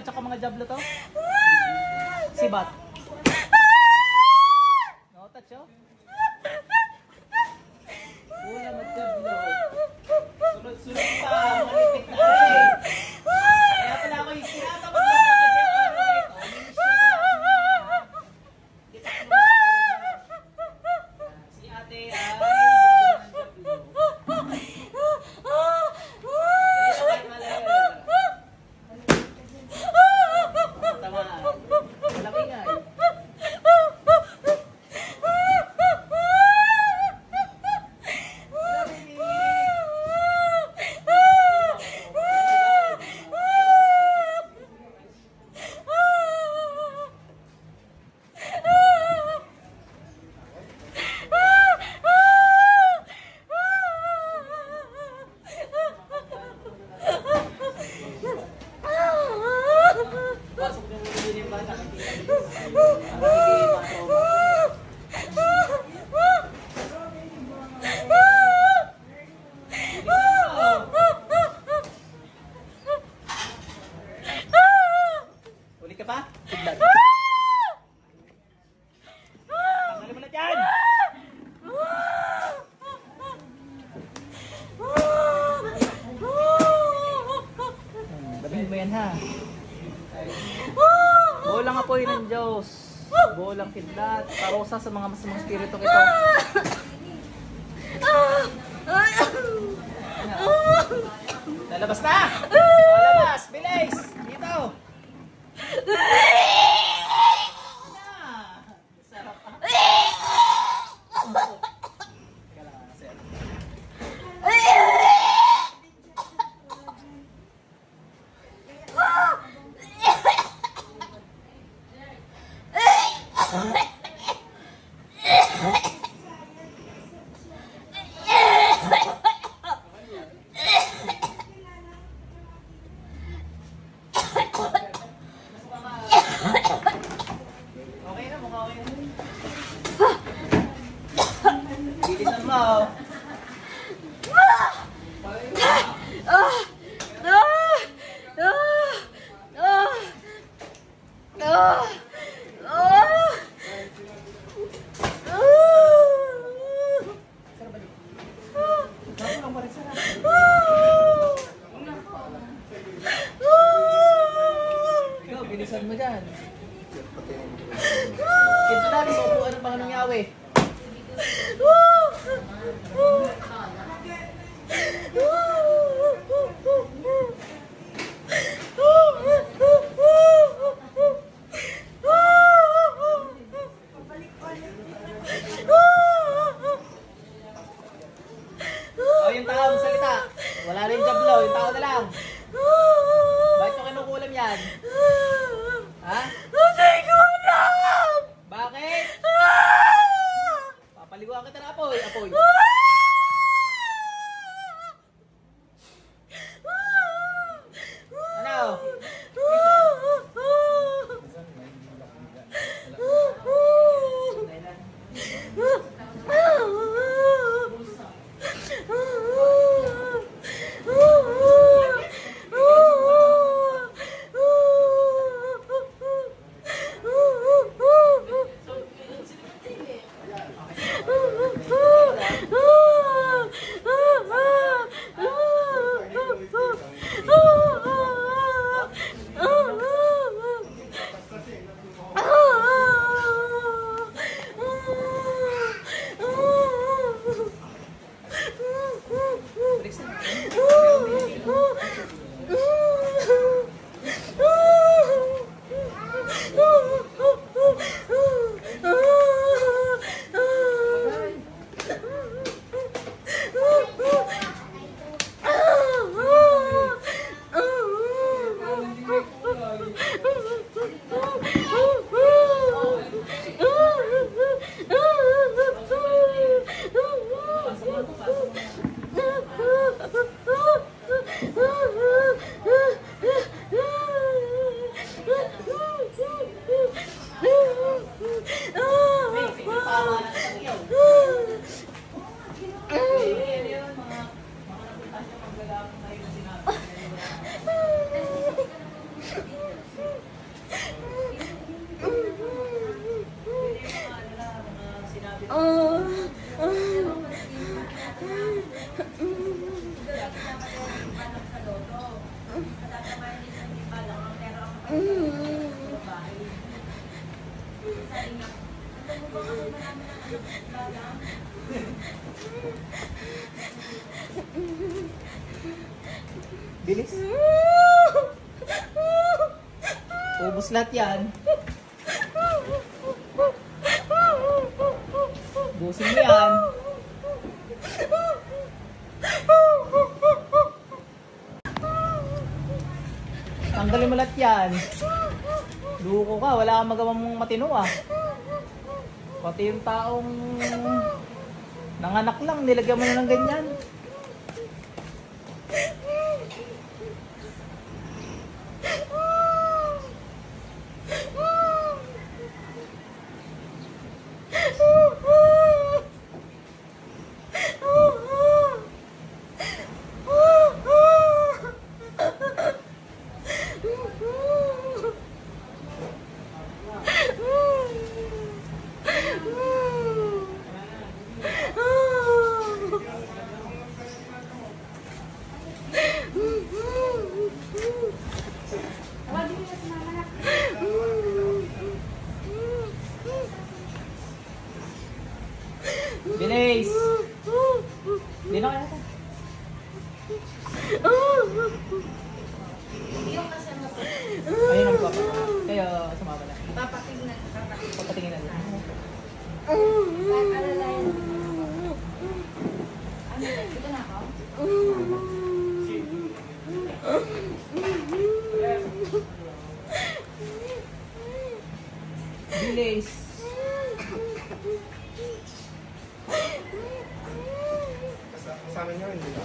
at saka mga jablo to? Sibat. No, touch oh. Ulam at jablo. Sunod-sunod pa, malitik na rin. Kaya pala ako yung tinatamad na si ate ay Bolang apoy ng Diyos, bolang kidlat, parusa sa mga masamang spirito ito. Lalabas na! Lalabas! Bilis! Dito! Sarap pa. Okay na, mukha okay na. Bilisan mo. Ikaw, bilisan mo dyan. Kito namin, mabuuan ng Panginoong Yahweh. O, yung tao, salita. Wala rin jablo, yung tao na lang. Bakit nyo kinukulam yan? Ha? Hindi ko alam! Bakit? Papaliguan kita na apoy, apoy. Ano? Bilis. Ubus lahat yan. Busin mo yan. Tanggalin mo lahat yan. Luko ka, wala kang magawang matino ah. Pati yung taong nanganak lang, nilagyan mo na ng ganyan. Bilis! Hindi na kaya ito. Ayun ang papa. Kaya sumama na. Papatingin na lang. Ito na ako? Bilis! Kasama niyo, hindi ba?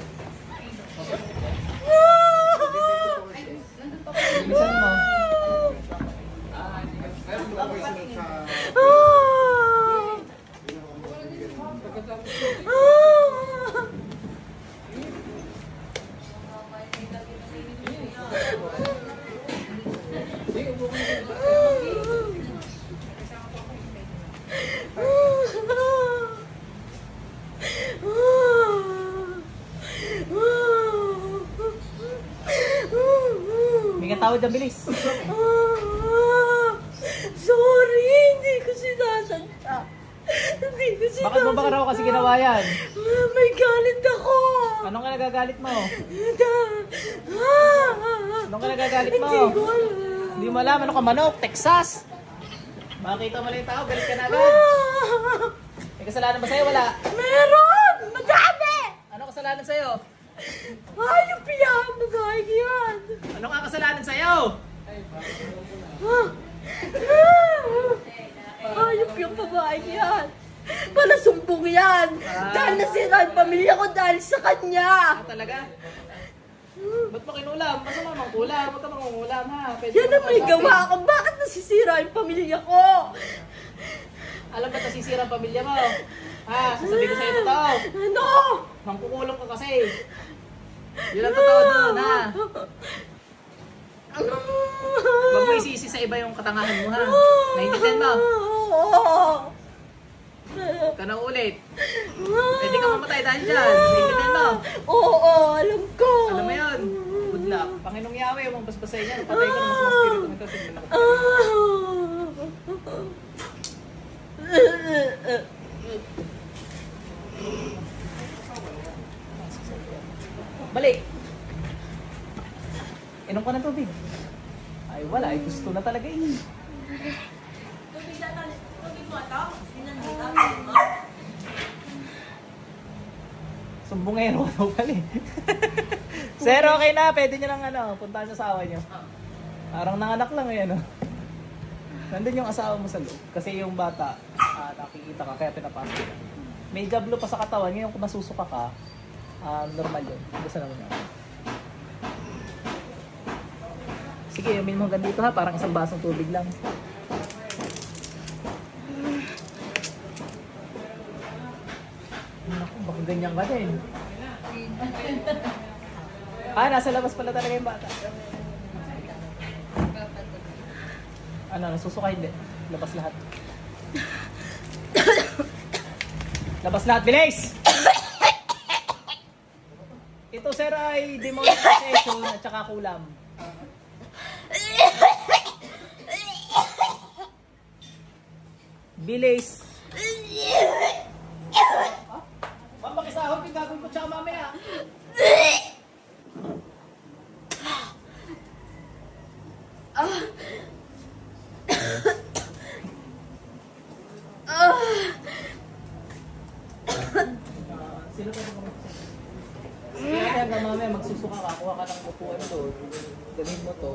Bilisan mo. Meron ba kayo sunod sa... May katawad na bilis. Sorry, hindi ko sinasadya. Hindi ko sinasadya. Bakit mo ba raw kasi ginawa yan? May galit ako. Anong ka nagagalit mo? Ah! Anong ka nagagalit mo? Hindi ko alam. Hindi mo alam. Ano ka manok? Texas? Makita mo lang yung tao, galit ka na agad. May kasalanan ba sa'yo? Wala. Meron! Madami! Ano kasalanan sa'yo? Ayop yan! Babae yan! Ano ka kasalanan sa'yo? Ayop yung babae yan! Palasumbong yan! Ah. Dahil nasira ang pamilya ko dahil sa kanya! Ah, talaga? Ba't mo kinulam? Masama mang kulam. Ba't ka mangungulam ha? Pwede Yan ang may gawa ko! Bakit nasisira yung pamilya ko? Alam ba't nasisira ang pamilya mo? Ha? Sasabihin ko sa'yo totoo. Ano? Mangkukulong ka kasi. Yun ang totoo doon ha. Huwag mo isisi sa iba yung katangahan mo ha. Naintindihan mo? Oo! Ka na ulit. Pwede ka mamatay dahil dyan. Naintindihan mo? Oo, alam ko! Alam mo yun? Good luck. Panginoong Yahweh, huwag mong basbasayin yan. Patay ko ng mas spiritong ito. Sige na. Balik! Inom ka ng tubig. Ay wala, ay gusto na talaga eh. Sumbongero daw pala eh. Sir, okay na. Pwede nyo lang puntahan sa asawa nyo. Parang nanganak lang eh, ano. Nandun yung asawa mo sa loob. Kasi yung bata, nakikita ka, kaya pinapasok ka. May jablo pa sa katawan. Ngayon kung nasusuka ka, normal yun. Gusto naman yun. Sige, umin mo hanggang dito ha. Parang isang basong tubig lang. Naku, baka ganyan ka din. Nasa labas pala talaga yung bata. Ano, nasusuka hindi? Labas lahat. Labas lahat, bilis! Ito sir ay demonic possession at saka kulam. Bilis! Ma'am, gagawin ko tsaka mamaya. Sino pa rin kaya hanggang mamaya magsusuka ka, kuha ka ng upuan doon. Galing mo to.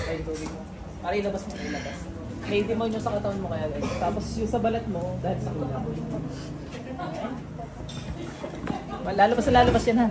Ay, tubig mo. Para ilabas mo ilabas. May demonyo sa katawan mo kaya guys. Tapos yung sa balat mo, dahil sa ulam. Lalabas na lalabas yan ha.